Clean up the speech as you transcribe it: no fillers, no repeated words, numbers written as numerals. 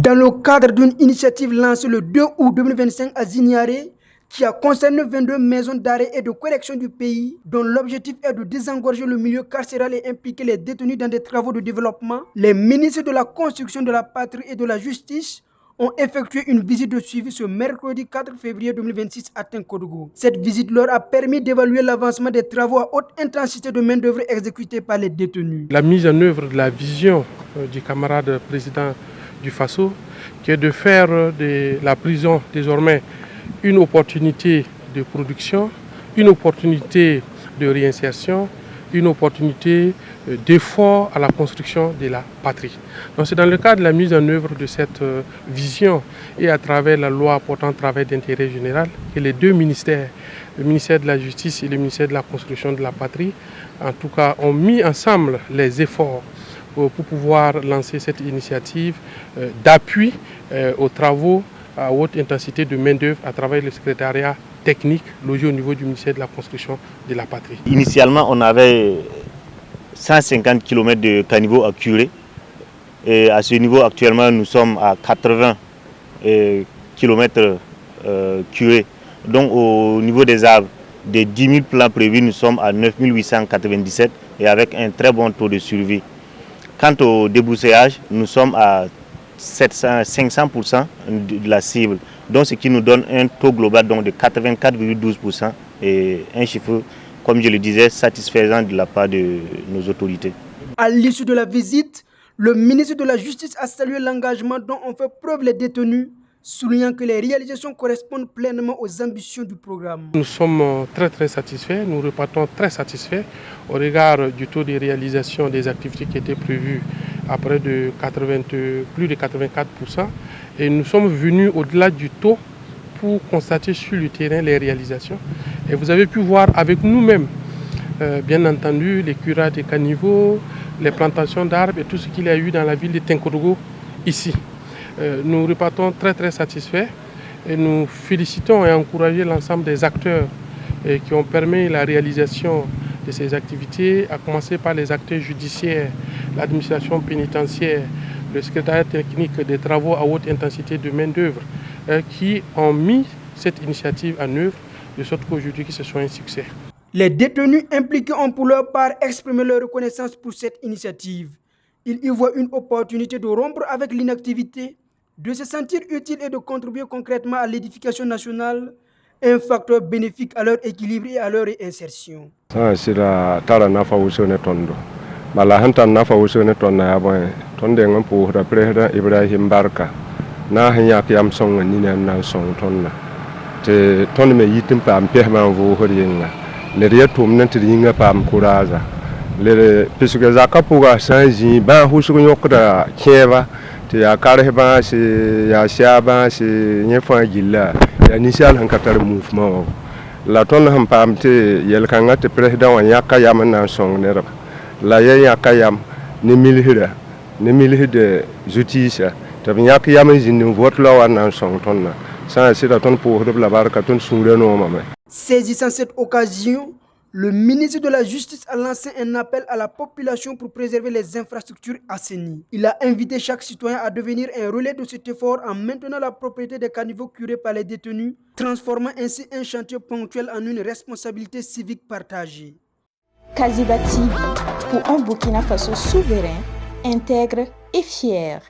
Dans le cadre d'une initiative lancée le 2 août 2025 à Ziniaré, qui a concerné 22 maisons d'arrêt et de correction du pays, dont l'objectif est de désengorger le milieu carcéral et impliquer les détenus dans des travaux de développement, les ministres de la Construction de la Patrie et de la Justice ont effectué une visite de suivi ce mercredi 4 février 2026 à Tinkodougou. Cette visite leur a permis d'évaluer l'avancement des travaux à haute intensité de main-d'œuvre exécutés par les détenus. La mise en œuvre de la vision du camarade président du FASO, qui est de faire de la prison désormais une opportunité de production, une opportunité de réinsertion, une opportunité d'effort à la construction de la patrie. Donc c'est dans le cadre de la mise en œuvre de cette vision et à travers la loi portant travail d'intérêt général que les deux ministères, le ministère de la Justice et le ministère de la Construction de la Patrie, en tout cas, ont mis ensemble les efforts pour pouvoir lancer cette initiative d'appui aux travaux à haute intensité de main-d'œuvre à travers le secrétariat technique logé au niveau du ministère de la Construction de la Patrie. Initialement, on avait 150 km de caniveaux à curer. Et à ce niveau, actuellement, nous sommes à 80 km curés. Donc, au niveau des arbres, des 10 000 plans prévus, nous sommes à 9 897 et avec un très bon taux de survie. Quant au débroussaillage, nous sommes à 500% de la cible, donc ce qui nous donne un taux global donc de 84,12% et un chiffre, comme je le disais, satisfaisant de la part de nos autorités. À l'issue de la visite, le ministre de la Justice a salué l'engagement dont ont fait preuve les détenus, soulignant que les réalisations correspondent pleinement aux ambitions du programme. Nous sommes très satisfaits, nous repartons très satisfaits au regard du taux de réalisation des activités qui étaient prévues à près de plus de 84%. Et nous sommes venus au-delà du taux pour constater sur le terrain les réalisations. Et vous avez pu voir avec nous-mêmes, bien entendu, les curats des caniveaux, les plantations d'arbres et tout ce qu'il y a eu dans la ville de Tinkodougou ici. Nous repartons très satisfaits et nous félicitons et encourageons l'ensemble des acteurs qui ont permis la réalisation de ces activités, à commencer par les acteurs judiciaires, l'administration pénitentiaire, le secrétariat technique des travaux à haute intensité de main-d'œuvre qui ont mis cette initiative en œuvre de sorte qu'aujourd'hui ce soit un succès. Les détenus impliqués ont pour leur part exprimé leur reconnaissance pour cette initiative. Ils y voient une opportunité de rompre avec l'inactivité, de se sentir utile et de contribuer concrètement à l'édification nationale, un facteur bénéfique à leur équilibre et à leur réinsertion. Bala hantan nafa wusone tonna ya boy tonde ngam pour président Ibrahim Barka na hanya kiyam song ni na song tonna te ton me yitim pam pehman vo horiyenga le retum nan tiringa pam kuraza le pisuga zakapuga sanji ba husugo yokda keva te ya karhe ba se ya shaba se nyefa gilla ya initial hankatar mouvement la ton ham pam te yel kanga te président wa yakka yam na song ne la ya kayam ni milhida de justice tab yak yam jinn vote la wan song tonna sans sida ton pour la barka ton soureno mama. Saisissant cette occasion, le ministre de la Justice a lancé un appel à la population pour préserver les infrastructures assainies. Il a invité chaque citoyen à devenir un relais de cet effort en maintenant la propriété des caniveaux curés par les détenus, transformant ainsi un chantier ponctuel en une responsabilité civique partagée. Kaziba TV, pour un Burkina Faso souverain, intègre et fier.